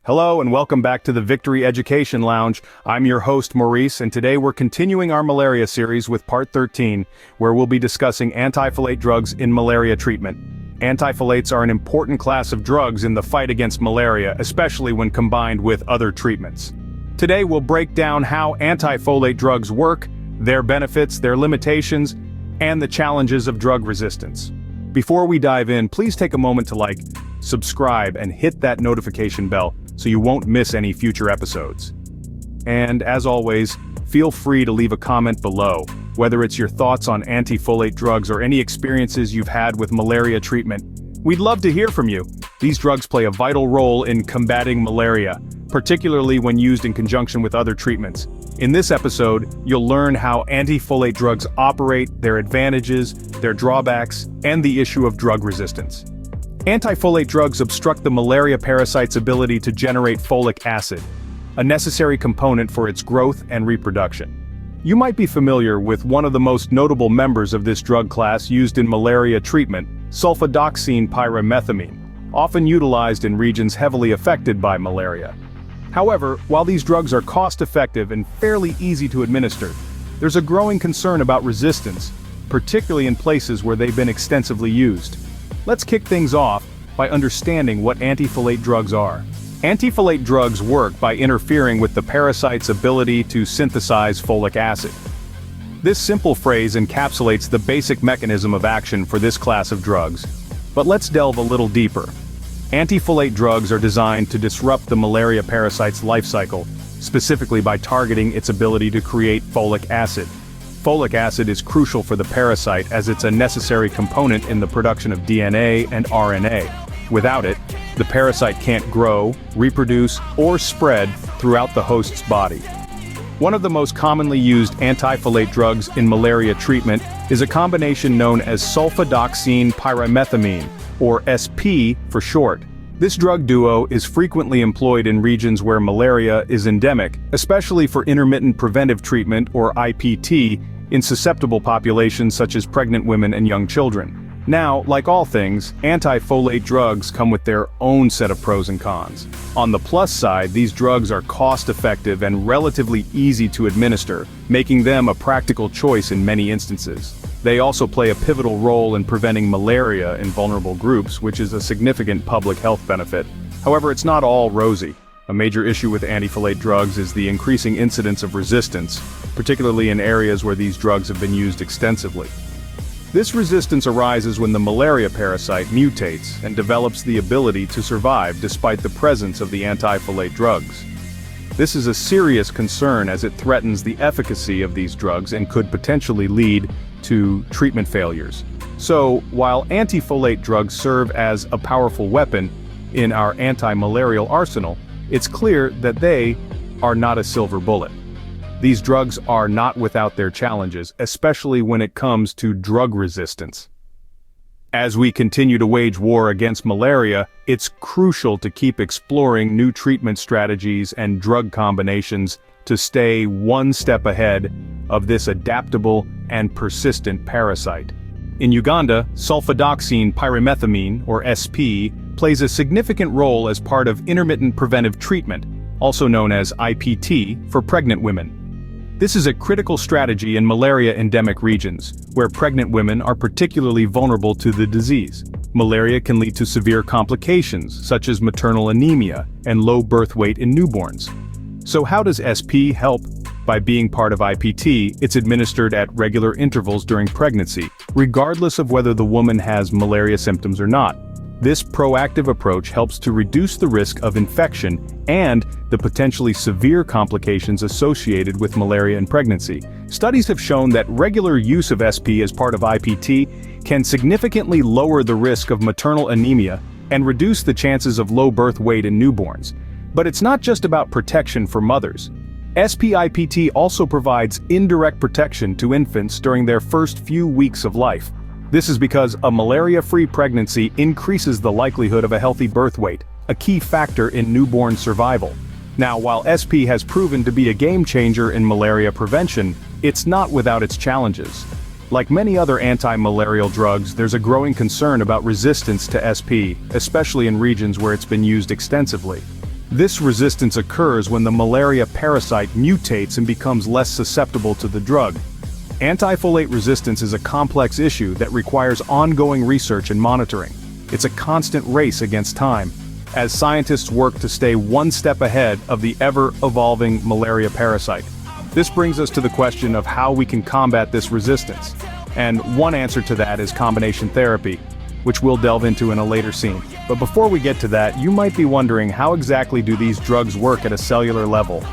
Hello and welcome back to the Victory Education Lounge. I'm your host Maurice, and today we're continuing our malaria series with part 13, where we'll be discussing antifolate drugs in malaria treatment. Antifolates are an important class of drugs in the fight against malaria, especially when combined with other treatments. Today we'll break down how antifolate drugs work, their benefits, their limitations, and the challenges of drug resistance. Before we dive in, please take a moment to like, subscribe, and hit that notification bell so you won't miss any future episodes. And as always, feel free to leave a comment below, whether it's your thoughts on antifolate drugs or any experiences you've had with malaria treatment. We'd love to hear from you. These drugs play a vital role in combating malaria, particularly when used in conjunction with other treatments. In this episode, you'll learn how antifolate drugs operate, their advantages, their drawbacks, and the issue of drug resistance. Antifolate drugs obstruct the malaria parasite's ability to generate folic acid, a necessary component for its growth and reproduction. You might be familiar with one of the most notable members of this drug class used in malaria treatment, sulfadoxine-pyrimethamine, often utilized in regions heavily affected by malaria. However, while these drugs are cost-effective and fairly easy to administer, there's a growing concern about resistance, particularly in places where they've been extensively used. Let's kick things off by understanding what antifolate drugs are. Antifolate drugs work by interfering with the parasite's ability to synthesize folic acid. This simple phrase encapsulates the basic mechanism of action for this class of drugs. But let's delve a little deeper. Antifolate drugs are designed to disrupt the malaria parasite's life cycle, specifically by targeting its ability to create folic acid. Folic acid is crucial for the parasite as it's a necessary component in the production of DNA and RNA. Without it, the parasite can't grow, reproduce, or spread throughout the host's body. One of the most commonly used antifolate drugs in malaria treatment is a combination known as sulfadoxine-pyrimethamine, or SP for short. This drug duo is frequently employed in regions where malaria is endemic, especially for intermittent preventive treatment, or IPT, in susceptible populations such as pregnant women and young children. Now, like all things, antifolate drugs come with their own set of pros and cons. On the plus side, these drugs are cost-effective and relatively easy to administer, making them a practical choice in many instances. They also play a pivotal role in preventing malaria in vulnerable groups, which is a significant public health benefit. However, it's not all rosy. A major issue with antifolate drugs is the increasing incidence of resistance, particularly in areas where these drugs have been used extensively. This resistance arises when the malaria parasite mutates and develops the ability to survive despite the presence of the antifolate drugs. This is a serious concern as it threatens the efficacy of these drugs and could potentially lead to treatment failures. So, while antifolate drugs serve as a powerful weapon in our anti-malarial arsenal, it's clear that they are not a silver bullet. These drugs are not without their challenges, especially when it comes to drug resistance. As we continue to wage war against malaria, it's crucial to keep exploring new treatment strategies and drug combinations to stay one step ahead of this adaptable and persistent parasite. In Uganda, sulfadoxine-pyrimethamine, or SP, plays a significant role as part of intermittent preventive treatment, also known as IPT, for pregnant women. This is a critical strategy in malaria-endemic regions, where pregnant women are particularly vulnerable to the disease. Malaria can lead to severe complications, such as maternal anemia and low birth weight in newborns. So how does SP help? By being part of IPT, it's administered at regular intervals during pregnancy, regardless of whether the woman has malaria symptoms or not. This proactive approach helps to reduce the risk of infection and the potentially severe complications associated with malaria in pregnancy. Studies have shown that regular use of SP as part of IPT can significantly lower the risk of maternal anemia and reduce the chances of low birth weight in newborns. But it's not just about protection for mothers. SP-IPT also provides indirect protection to infants during their first few weeks of life. This is because a malaria-free pregnancy increases the likelihood of a healthy birth weight, a key factor in newborn survival. Now, while SP has proven to be a game-changer in malaria prevention, it's not without its challenges. Like many other anti-malarial drugs, there's a growing concern about resistance to SP, especially in regions where it's been used extensively. This resistance occurs when the malaria parasite mutates and becomes less susceptible to the drug. Antifolate resistance is a complex issue that requires ongoing research and monitoring. It's a constant race against time, as scientists work to stay one step ahead of the ever-evolving malaria parasite. This brings us to the question of how we can combat this resistance. And one answer to that is combination therapy, which we'll delve into in a later scene. But before we get to that, you might be wondering, how exactly do these drugs work at a cellular level?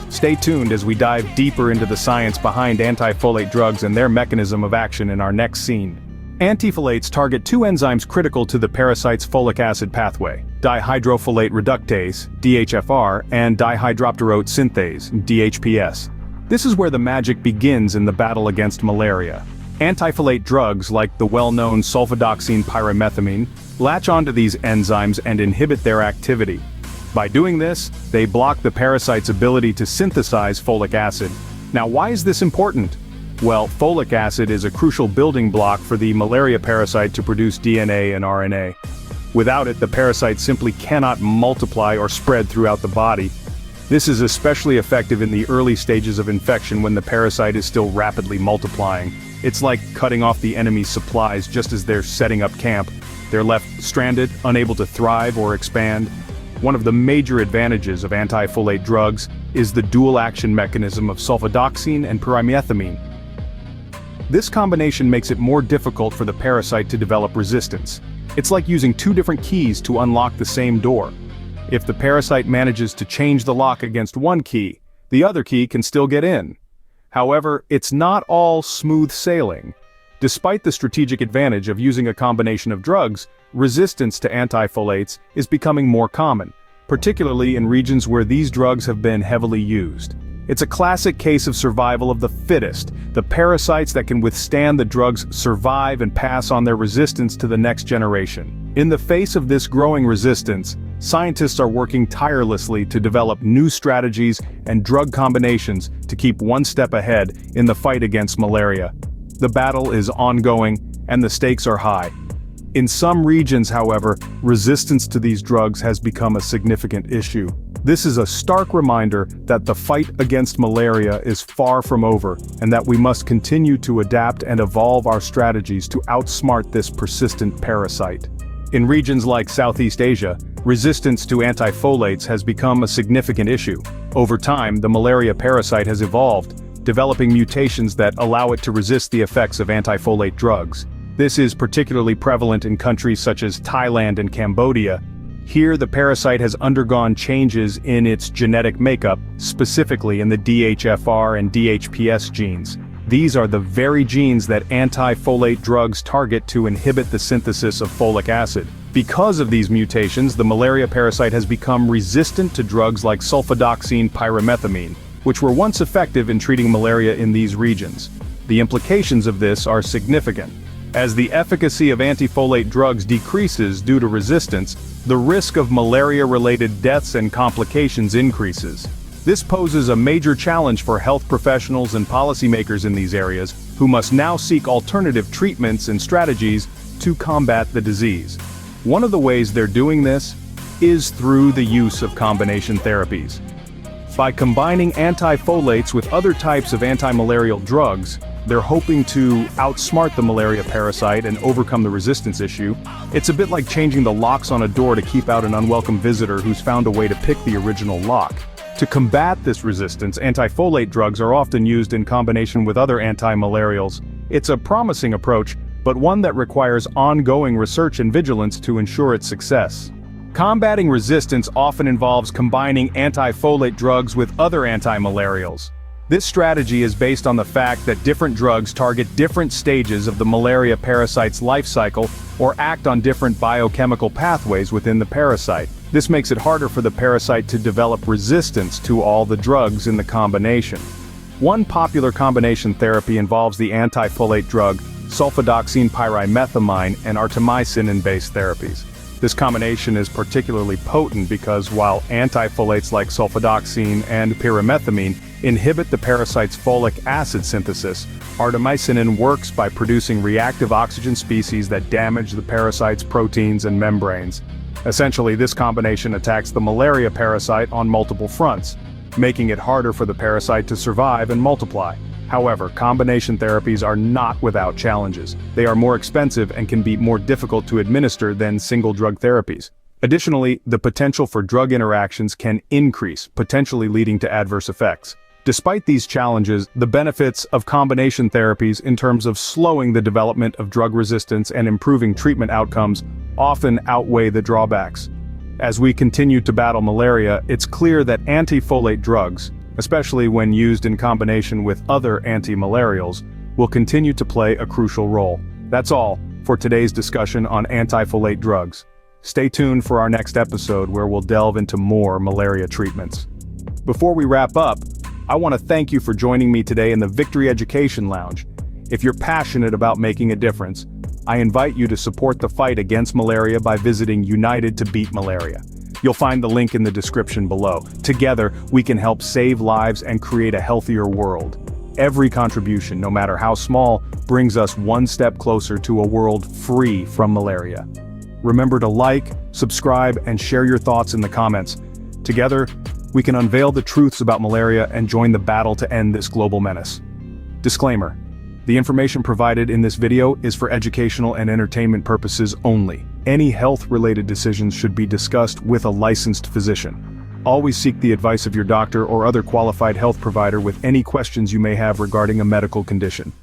Stay tuned as we dive deeper into the science behind antifolate drugs and their mechanism of action in our next scene. Antifolates target two enzymes critical to the parasite's folic acid pathway: dihydrofolate reductase, DHFR, and dihydropteroate synthase, DHPS. This is where the magic begins in the battle against malaria. Antifolate drugs, like the well-known sulfadoxine-pyrimethamine, latch onto these enzymes and inhibit their activity. By doing this, they block the parasite's ability to synthesize folic acid. Now, why is this important? Well, folic acid is a crucial building block for the malaria parasite to produce DNA and RNA. Without it, the parasite simply cannot multiply or spread throughout the body. This is especially effective in the early stages of infection when the parasite is still rapidly multiplying. It's like cutting off the enemy's supplies just as they're setting up camp. They're left stranded, unable to thrive or expand. One of the major advantages of antifolate drugs is the dual-action mechanism of sulfadoxine and pyrimethamine. This combination makes it more difficult for the parasite to develop resistance. It's like using two different keys to unlock the same door. If the parasite manages to change the lock against one key, the other key can still get in. However, it's not all smooth sailing. Despite the strategic advantage of using a combination of drugs, resistance to antifolates is becoming more common, particularly in regions where these drugs have been heavily used. It's a classic case of survival of the fittest. The parasites that can withstand the drugs survive and pass on their resistance to the next generation. In the face of this growing resistance, scientists are working tirelessly to develop new strategies and drug combinations to keep one step ahead in the fight against malaria. The battle is ongoing, and the stakes are high. In some regions, however, resistance to these drugs has become a significant issue. This is a stark reminder that the fight against malaria is far from over, and that we must continue to adapt and evolve our strategies to outsmart this persistent parasite. In regions like Southeast Asia, resistance to antifolates has become a significant issue. Over time, the malaria parasite has evolved, developing mutations that allow it to resist the effects of antifolate drugs. This is particularly prevalent in countries such as Thailand and Cambodia. Here, the parasite has undergone changes in its genetic makeup, specifically in the DHFR and DHPS genes. These are the very genes that antifolate drugs target to inhibit the synthesis of folic acid. Because of these mutations, the malaria parasite has become resistant to drugs like sulfadoxine-pyrimethamine, which were once effective in treating malaria in these regions. The implications of this are significant. As the efficacy of antifolate drugs decreases due to resistance, the risk of malaria-related deaths and complications increases. This poses a major challenge for health professionals and policymakers in these areas, who must now seek alternative treatments and strategies to combat the disease. One of the ways they're doing this is through the use of combination therapies. By combining antifolates with other types of antimalarial drugs, they're hoping to outsmart the malaria parasite and overcome the resistance issue. It's a bit like changing the locks on a door to keep out an unwelcome visitor who's found a way to pick the original lock. To combat this resistance, antifolate drugs are often used in combination with other antimalarials. It's a promising approach, but one that requires ongoing research and vigilance to ensure its success. Combating resistance often involves combining antifolate drugs with other antimalarials. This strategy is based on the fact that different drugs target different stages of the malaria parasite's life cycle or act on different biochemical pathways within the parasite. This makes it harder for the parasite to develop resistance to all the drugs in the combination. One popular combination therapy involves the antifolate drug sulfadoxine-pyrimethamine and artemisinin-based therapies. This combination is particularly potent because while antifolates like sulfadoxine and pyrimethamine inhibit the parasite's folic acid synthesis, artemisinin works by producing reactive oxygen species that damage the parasite's proteins and membranes. Essentially, this combination attacks the malaria parasite on multiple fronts, making it harder for the parasite to survive and multiply. However, combination therapies are not without challenges. They are more expensive and can be more difficult to administer than single drug therapies. Additionally, the potential for drug interactions can increase, potentially leading to adverse effects. Despite these challenges, the benefits of combination therapies in terms of slowing the development of drug resistance and improving treatment outcomes often outweigh the drawbacks. As we continue to battle malaria, it's clear that antifolate drugs, especially when used in combination with other anti-malarials, will continue to play a crucial role. That's all for today's discussion on antifolate drugs. Stay tuned for our next episode where we'll delve into more malaria treatments. Before we wrap up, I want to thank you for joining me today in the Victory Education Lounge. If you're passionate about making a difference, I invite you to support the fight against malaria by visiting United to Beat Malaria. You'll find the link in the description below. Together, we can help save lives and create a healthier world. Every contribution, no matter how small, brings us one step closer to a world free from malaria. Remember to like, subscribe, and share your thoughts in the comments. Together, we can unveil the truths about malaria and join the battle to end this global menace. Disclaimer: the information provided in this video is for educational and entertainment purposes only. Any health-related decisions should be discussed with a licensed physician. Always seek the advice of your doctor or other qualified health provider with any questions you may have regarding a medical condition.